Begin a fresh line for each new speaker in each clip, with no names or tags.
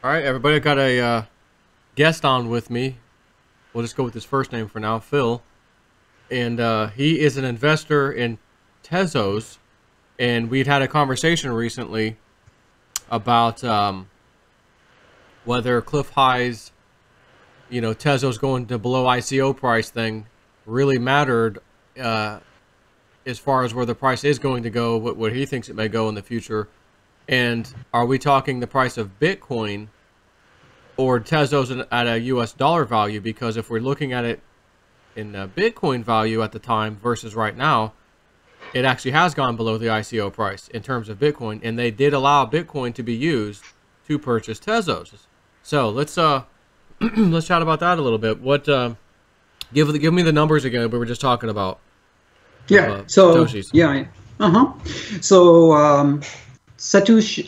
All right, everybody, I got a guest on with me. We'll just go with his first name for now, Phil. And he is an investor in Tezos. And we'd had a conversation recently about whether Cliff High's, Tezos going to below ICO price thing really mattered as far as where the price is going to go, what he thinks it may go in the future. And are we talking the price of Bitcoin or Tezos at a US dollar value? Because if we're looking at it in Bitcoin value at the time versus right now, it actually has gone below the ICO price in terms of Bitcoin, and they did allow Bitcoin to be used to purchase Tezos. So let's let's chat about that a little bit. What give me the numbers again we were just talking about.
Yeah.
Satoshis.
Yeah. So Satoshi.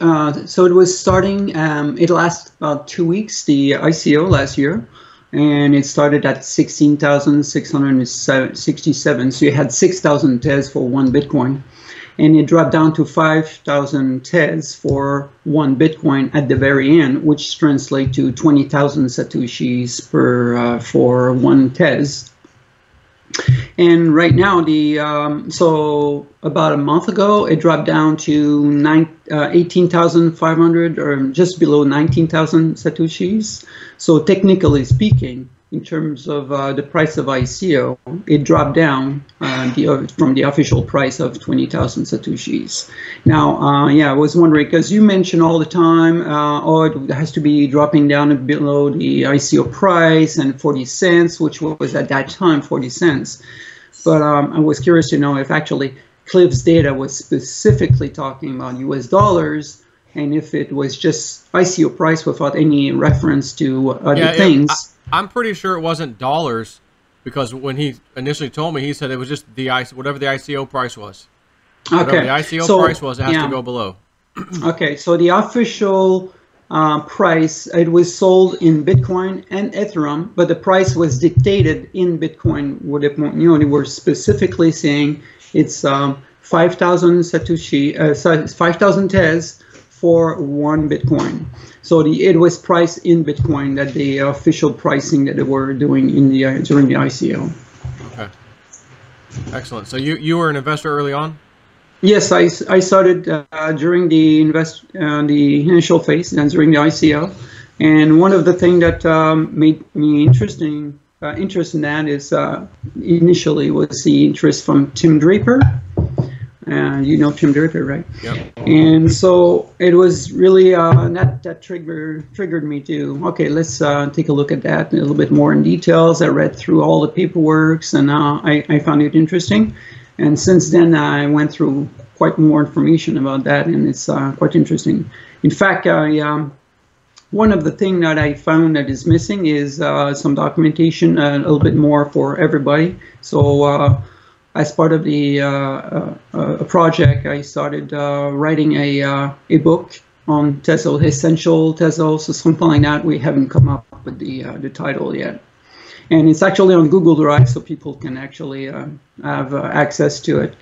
So it was starting. It lasted about 2 weeks. The ICO last year, and it started at 16,667. So you had 6,000 Tez for one Bitcoin, and it dropped down to 5,000 Tez for one Bitcoin at the very end, which translates to 20,000 Satoshis for one Tez. And right now, so about a month ago, it dropped down to 18,500 or just below 19,000 Satoshis. So technically speaking, in terms of the price of ICO, it dropped down from the official price of 20,000 Satoshis. Now, yeah, I was wondering, because you mentioned all the time, oh, it has to be dropping down below the ICO price and 40 cents, which was at that time 40 cents. But I was curious to know if actually Cliff's data was specifically talking about US dollars, and if it was just ICO price without any reference to other things.
I'm pretty sure it wasn't dollars, because when he initially told me, he said it was just whatever the ICO price was.
Okay.
Whatever the ICO price was, it has to go below.
Okay, so the official price, it was sold in Bitcoin and Ethereum, but the price was dictated in Bitcoin. They were specifically saying it's 5,000 Satoshi, 5,000 Tez for one Bitcoin. So it was priced in Bitcoin, that the official pricing that they were doing in during the ICO.
Okay, excellent. So you were an investor early on?
Yes, I started during the initial phase and during the ICO. And one of the things that made me interested in that is initially was the interest from Tim Draper. You know Tim Draper, right?
Yep.
And so it was really that triggered me to, okay, let's take a look at that a little bit more in details. I read through all the paperwork, and I found it interesting. And since then, I went through quite more information about that, and it's quite interesting. In fact, one of the things that I found that is missing is some documentation, a little bit more for everybody. So as part of the project, I started writing a book on Tezos, Essential Tezos, or something like that. We haven't come up with the title yet. And it's actually on Google Drive, so people can actually have access to it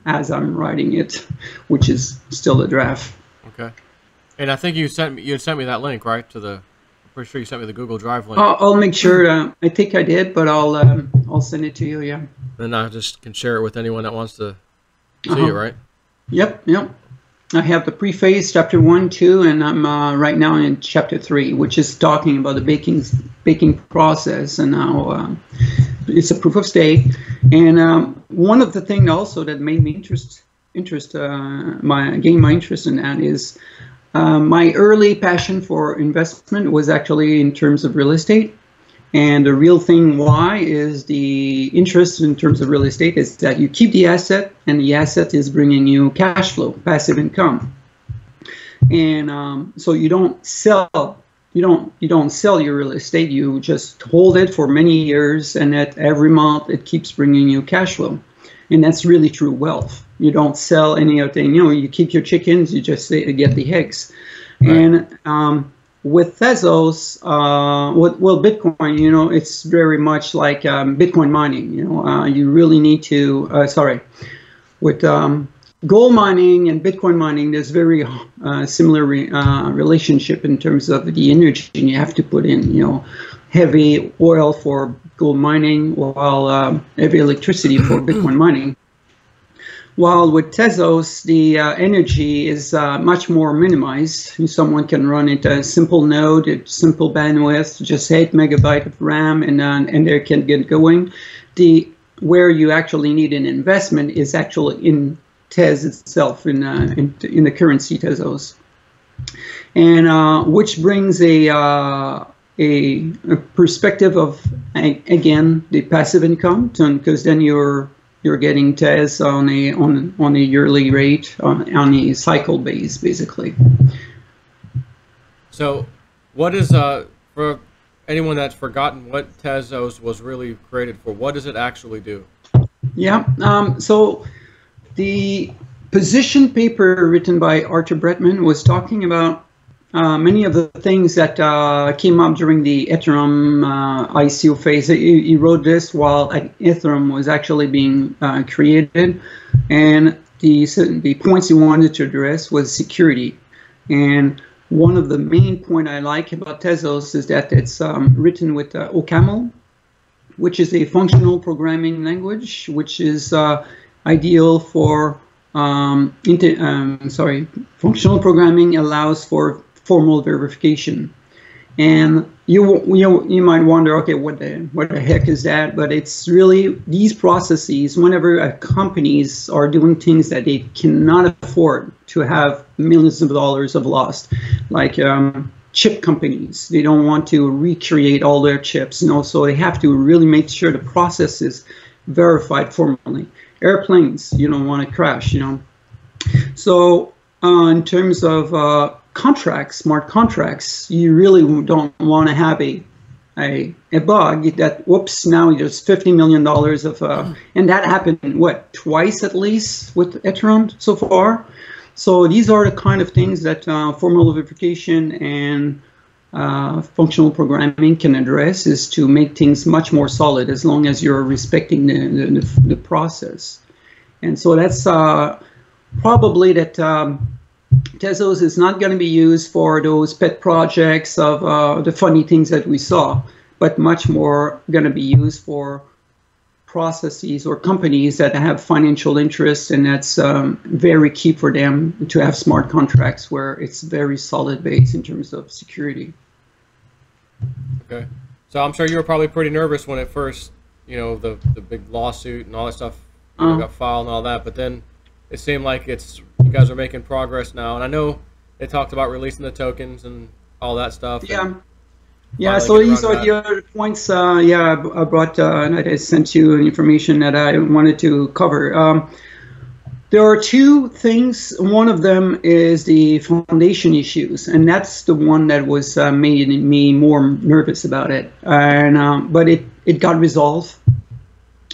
as I'm writing it, which is still a draft.
Okay. And I think you sent me that link, right? I'm pretty sure you sent me the Google Drive link.
I'll make sure. I think I did, but I'll send it to you. Yeah.
Then I just can share it with anyone that wants to see it, right?
Yep. I have the preface, chapter 1, 2, and I'm right now in chapter 3, which is talking about the baking process and how it's a proof of stake. And one of the things also that made me gain my interest in that is my early passion for investment was actually in terms of real estate. And the real thing why is the interest in terms of real estate is that you keep the asset, and the asset is bringing you cash flow, passive income. And so you don't sell. You don't sell your real estate. You just hold it for many years, and at every month it keeps bringing you cash flow. And that's really true wealth. You don't sell any other thing. You keep your chickens. You just get the eggs. Right. And with Tezos, well, Bitcoin, it's very much like Bitcoin mining. You really need to. With gold mining and Bitcoin mining, there's very similar relationship in terms of the energy you have to put in. Heavy oil for gold mining, while heavy electricity for Bitcoin mining. While with Tezos, the energy is much more minimized. Someone can run it a simple node, a simple bandwidth, just 8 megabyte of RAM, and they can get going. Where you actually need an investment is actually in Tez itself, in the currency Tezos, and which brings a perspective of, again, the passive income, because then you're getting Tez on a yearly rate, on a cycle base, basically.
So, what is for anyone that's forgotten what Tezos was really created for? What does it actually do?
Yeah. So the position paper written by Arthur Bretman was talking about many of the things that came up during the Ethereum ICO phase. He wrote this while Ethereum was actually being created, and the points he wanted to address was security. And one of the main points I like about Tezos is that it's written with OCaml, which is a functional programming language, which is ideal for functional programming allows for formal verification. And you might wonder, okay, what the heck is that? But it's really these processes. Whenever companies are doing things that they cannot afford to have millions of dollars of loss, like chip companies, they don't want to recreate all their chips, so they have to really make sure the process is verified formally. Airplanes, you don't want to crash, So in terms of contracts, smart contracts, you really don't want to have a bug that, whoops, now there's $50 million of, and that happened, what, twice at least with Ethereum so far. So these are the kind of things that formal verification and functional programming can address, is to make things much more solid as long as you're respecting the process. And so that's probably that Tezos is not going to be used for those pet projects of the funny things that we saw, but much more going to be used for processes or companies that have financial interests, and that's very key for them to have smart contracts where it's very solid base in terms of security.
Okay, so I'm sure you were probably pretty nervous when it first, the big lawsuit and all that stuff got filed and all that, but then it seemed like you guys are making progress now, and I know they talked about releasing the tokens and all that stuff.
Yeah, so these are the other points. I brought and I sent you information that I wanted to cover. There are two things. One of them is the foundation issues, and that's the one that was made me more nervous about it. And but it got resolved.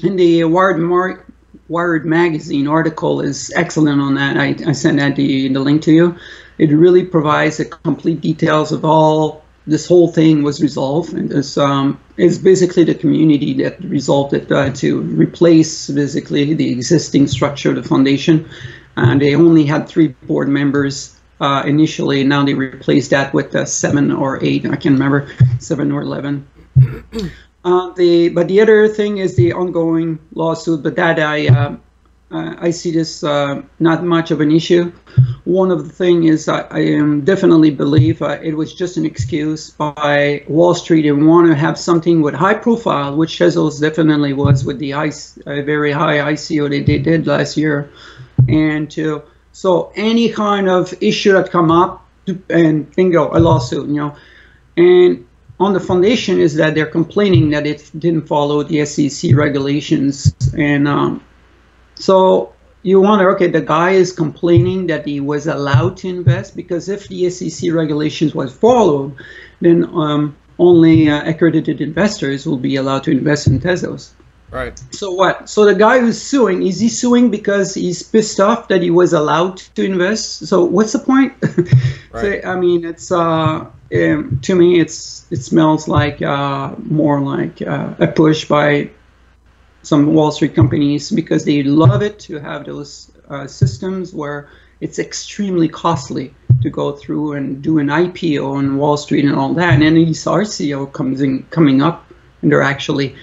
And the Wired magazine article is excellent on that. I sent that the link to you. It really provides the complete details of all. This whole thing was resolved, and it's basically the community that resolved it to replace basically the existing structure of the foundation. And they only had 3 board members initially. Now they replaced that with 7 or 8. I can't remember, 7 or 11. But the other thing is the ongoing lawsuit, but that I see this not much of an issue. One of the things is I definitely believe it was just an excuse by Wall Street and want to have something with high profile, which Tezos definitely was with the very high ICO they did last year, and so any kind of issue that come up, and bingo, a lawsuit, and on the foundation is that they're complaining that it didn't follow the SEC regulations, and so you wonder, okay, the guy is complaining that he was allowed to invest, because if the SEC regulations was followed, then only accredited investors will be allowed to invest in Tezos.
Right.
So what? So the guy who's suing, is he suing because he's pissed off that he was allowed to invest? So what's the point? Right. So, I mean, it's to me, it smells like more like a push by some Wall Street companies because they love it to have those systems where it's extremely costly to go through and do an IPO on Wall Street and all that. And then these RCO coming up, and they're actually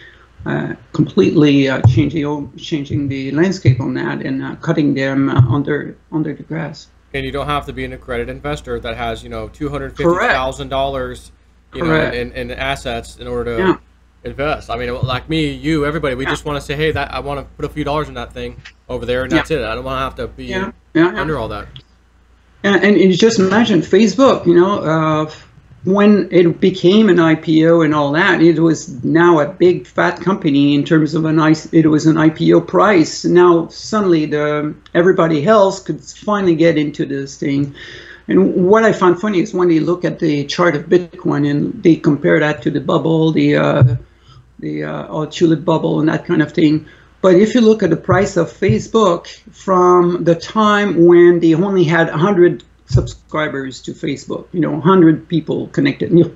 completely changing the landscape on that and cutting them under the grass.
And you don't have to be an accredited investor that has, you know, $250,000, you know, in assets in order to invest. I mean, like me, you, everybody, we just want to say, hey, that I want to put a few dollars in that thing over there, and that's it. I don't want to have to be under all that.
And you just imagine Facebook, you know, when it became an IPO and all that, it was now a big fat company in terms of it was an IPO price. Now suddenly everybody else could finally get into this thing. And what I found funny is when they look at the chart of Bitcoin and they compare that to the bubble, the tulip bubble and that kind of thing. But if you look at the price of Facebook from the time when they only had 100 subscribers to Facebook, you know, 100 people connected. You know,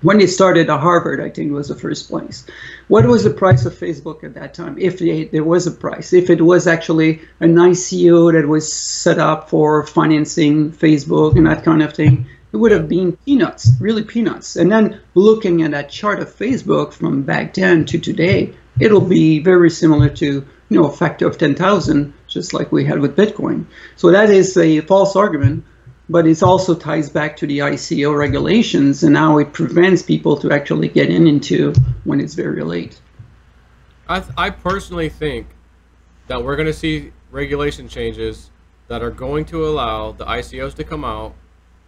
when they started at Harvard, I think was the first place. What was the price of Facebook at that time? If there was a price, if it was actually an ICO that was set up for financing Facebook and that kind of thing, it would have been peanuts, really peanuts. And then looking at that chart of Facebook from back then to today, it'll be very similar to, you know, a factor of 10,000, just like we had with Bitcoin. So that is a false argument, but it also ties back to the ICO regulations and how it prevents people to actually get into when it's very late.
I personally think that we're going to see regulation changes that are going to allow the ICOs to come out,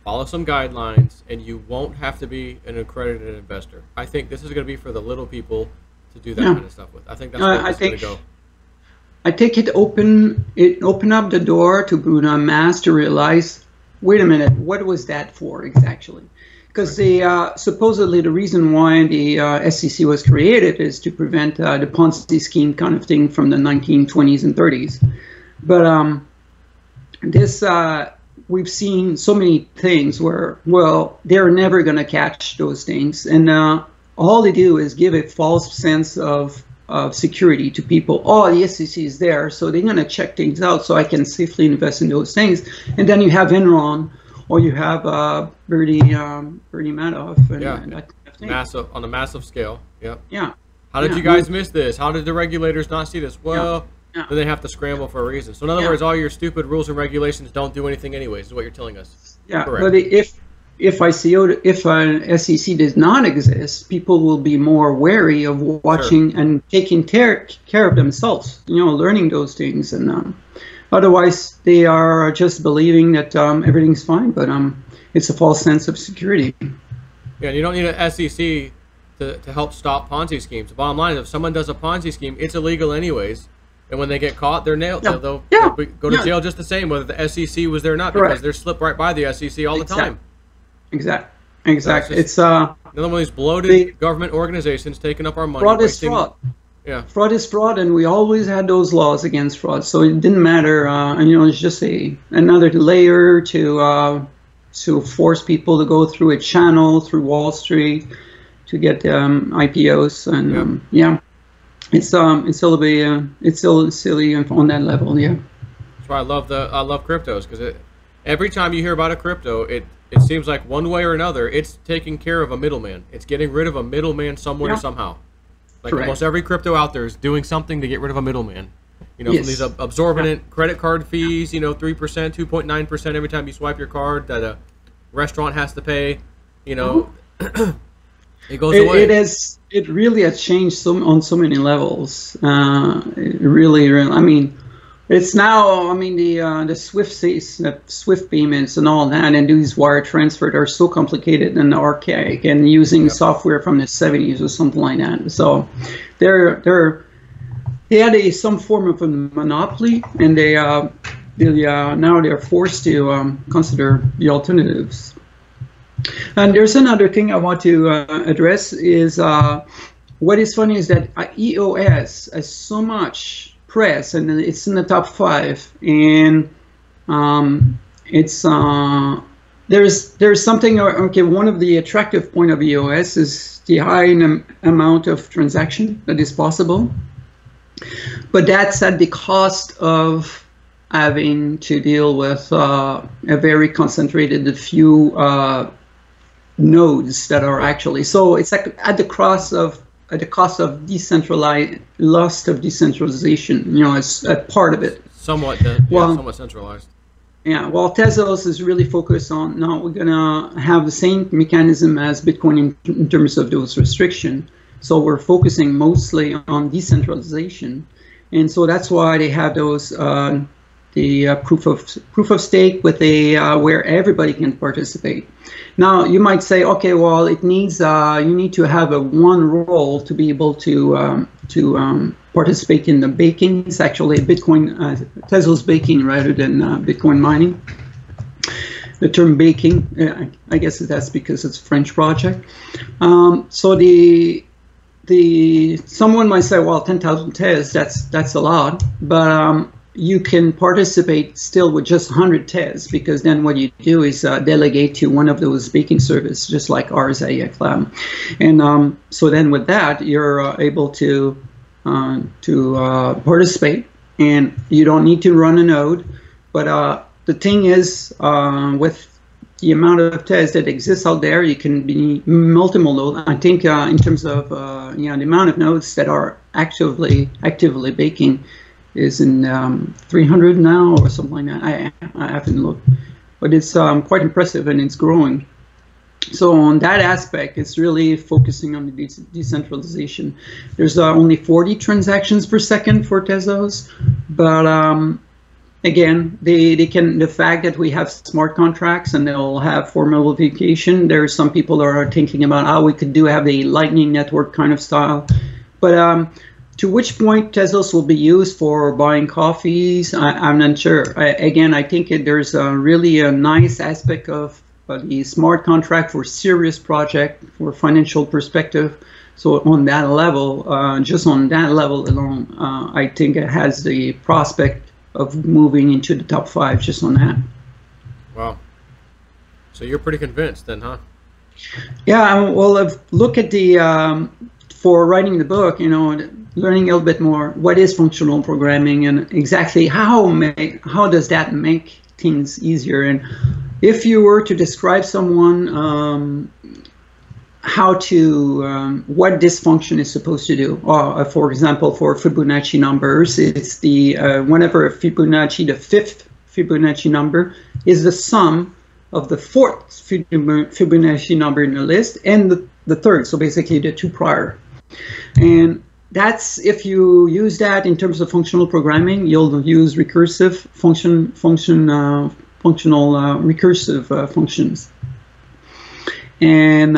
follow some guidelines, and you won't have to be an accredited investor. I think this is going to be for the little people to do that kind of stuff with. I think that's where it's going to go.
I think it opened up the door to Bruno Mars to realize, wait a minute, what was that for exactly? Because supposedly the reason why the SEC was created is to prevent the Ponzi scheme kind of thing from the 1920s and 30s. But we've seen so many things where, well, they're never going to catch those things. And all they do is give a false sense of security to people. Oh, the SEC is there, so they're going to check things out so I can safely invest in those things. And then you have Enron, or you have Bernie Madoff, and that kind of thing.
Massive, on a massive scale. Yep.
Yeah.
How did you guys miss this? How did the regulators not see this? Well, then they have to scramble for a reason. So in other words, all your stupid rules and regulations don't do anything anyways, is what you're telling us. Yeah. Correct.
But if an SEC does not exist, people will be more wary of watching and taking care of themselves, you know, learning those things. And otherwise, they are just believing that everything's fine, but it's a false sense of security.
Yeah, and you don't need an SEC to help stop Ponzi schemes. The bottom line is if someone does a Ponzi scheme, it's illegal anyways. And when they get caught, they're nailed. Yeah. They'll go to jail just the same, whether the SEC was there or not, because they're slipped right by the SEC all the time. Exactly. It's another one of these bloated government organizations taking up our money.
Fraud is fraud. Yeah. Fraud is fraud, and we always had those laws against fraud. So it didn't matter. And you know, it's just another layer to force people to go through a channel through Wall Street to get IPOs, and it's still silly on that level. Yeah.
That's why I love cryptos, because every time you hear about a crypto, it seems like one way or another, it's taking care of a middleman. It's getting rid of a middleman somewhere somehow. Like almost every crypto out there is doing something to get rid of a middleman. You know, from these absorbent credit card fees, you know, 3%, 2.9% every time you swipe your card that a restaurant has to pay, you know, it goes away.
It really has changed on so many levels. It really, I mean, it's now, I mean, the Swift payments and all that, and these wire transfers are so complicated and archaic, and using software from the 70s or something like that. So they had some form of a monopoly, and now they're forced to consider the alternatives. And there's another thing I want to address is what is funny is that EOS has so much press, and it's in the top 5, and there's something. Okay, one of the attractive point of EOS is the high amount of transaction that is possible. But that's at the cost of having to deal with a very concentrated few nodes that are actually, so it's like at the cost of loss of decentralization, as a part of it.
Somewhat centralized.
Yeah, well, Tezos is really focused on, now we're gonna have the same mechanism as Bitcoin in terms of those restrictions. So we're focusing mostly on decentralization. And so that's why they have those, the proof of stake with where everybody can participate. Now you might say, okay, well, it needs you need to have one role to be able to participate in the baking. It's actually Bitcoin Tezos baking rather than Bitcoin mining. The term baking, I guess that's because it's a French project. So someone might say, well, 10,000 Tez, that's a lot, but you can participate still with just 100 Tez, because then what you do is delegate to one of those baking services, just like ours at ICO. And so then with that, you're able to participate, and you don't need to run a node. But the thing is, with the amount of Tez that exists out there, you can be multiple nodes. I think in terms of the amount of nodes that are actively baking is in 300 now or something like that. I haven't looked, but it's quite impressive, and it's growing. So on that aspect, it's really focusing on the decentralization. There's only 40 transactions per second for Tezos, but again, the fact that we have smart contracts and they'll have formal verification. There are some people that are thinking about how we could have a Lightning Network kind of style, but to which point Tezos will be used for buying coffees, I'm not sure. Again, I think there's really a nice aspect of the smart contract for serious project, for financial perspective. So on that level, just on that level alone, I think it has the prospect of moving into the top 5 just on that.
Wow. So you're pretty convinced then, huh?
Yeah, well, look at the, for writing the book, learning a little bit more what is functional programming and exactly how does that make things easier. And if you were to describe someone what this function is supposed to do, for example, for Fibonacci numbers, it's the whenever Fibonacci, the 5th Fibonacci number is the sum of the 4th Fibonacci number in the list and the 3rd, so basically the 2 prior. And that's, if you use that in terms of functional programming, you'll use recursive functional recursive functions. And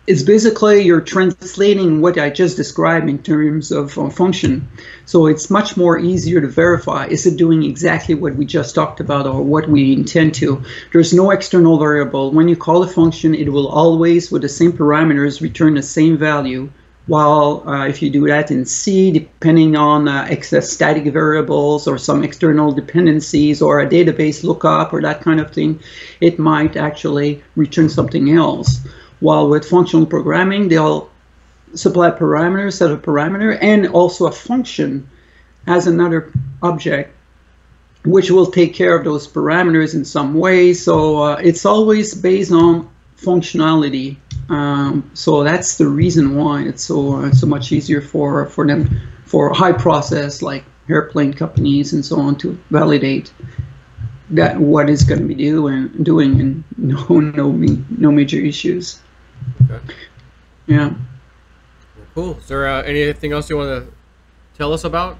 it's basically you're translating what I just described in terms of function. So it's much more easier to verify. Is it doing exactly what we just talked about or what we intend to? There's no external variable. When you call a function, it will always, with the same parameters, return the same value. While if you do that in C, depending on excess static variables or some external dependencies or a database lookup or that kind of thing, it might actually return something else. While with functional programming, they'll supply parameters, set of parameter, and also a function as another object, which will take care of those parameters in some way. So it's always based on functionality. So that's the reason why it's so much easier for them, for high process like airplane companies and so on, to validate that what is going to be doing and no major issues.
Okay.
Yeah.
Well, cool. Is there anything else you want to tell us about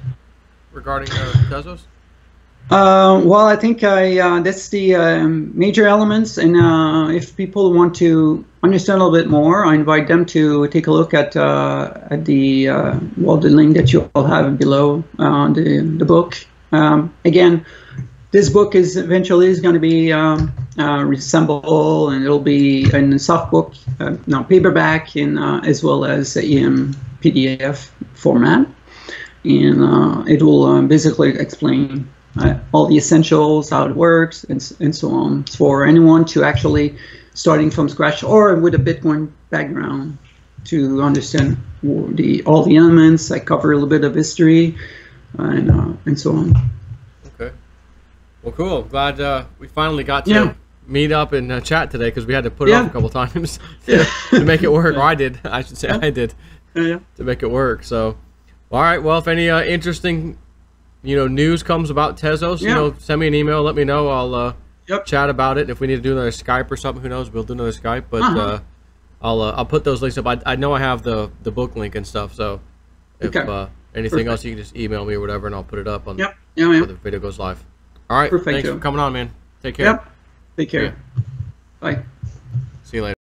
regarding Tezos?
Well, I think that's the major elements, and if people want to understand a little bit more, I invite them to take a look at the link that you all have below the book. Again, this book is eventually going to be reassembled, and it'll be in soft book, paperback, as well as in PDF format, and it will basically explain all the essentials, how it works, and so on, for anyone to actually starting from scratch or with a Bitcoin background. to understand all the elements. I cover a little bit of history and so on.
Okay. Well, cool. Glad we finally got to meet up and chat today, because we had to put it off a couple times to make it work. Or I did. I should say I did to make it work. So, all right. Well, if any interesting, news comes about Tezos, send me an email. Let me know. I'll chat about it. If we need to do another Skype or something, who knows? We'll do another Skype. But I'll put those links up. I know I have the book link and stuff. So if anything else, you can just email me or whatever, and I'll put it up on before the video goes live. All right. Thanks for coming on, man. Take care.
Take care. Bye.
See you later.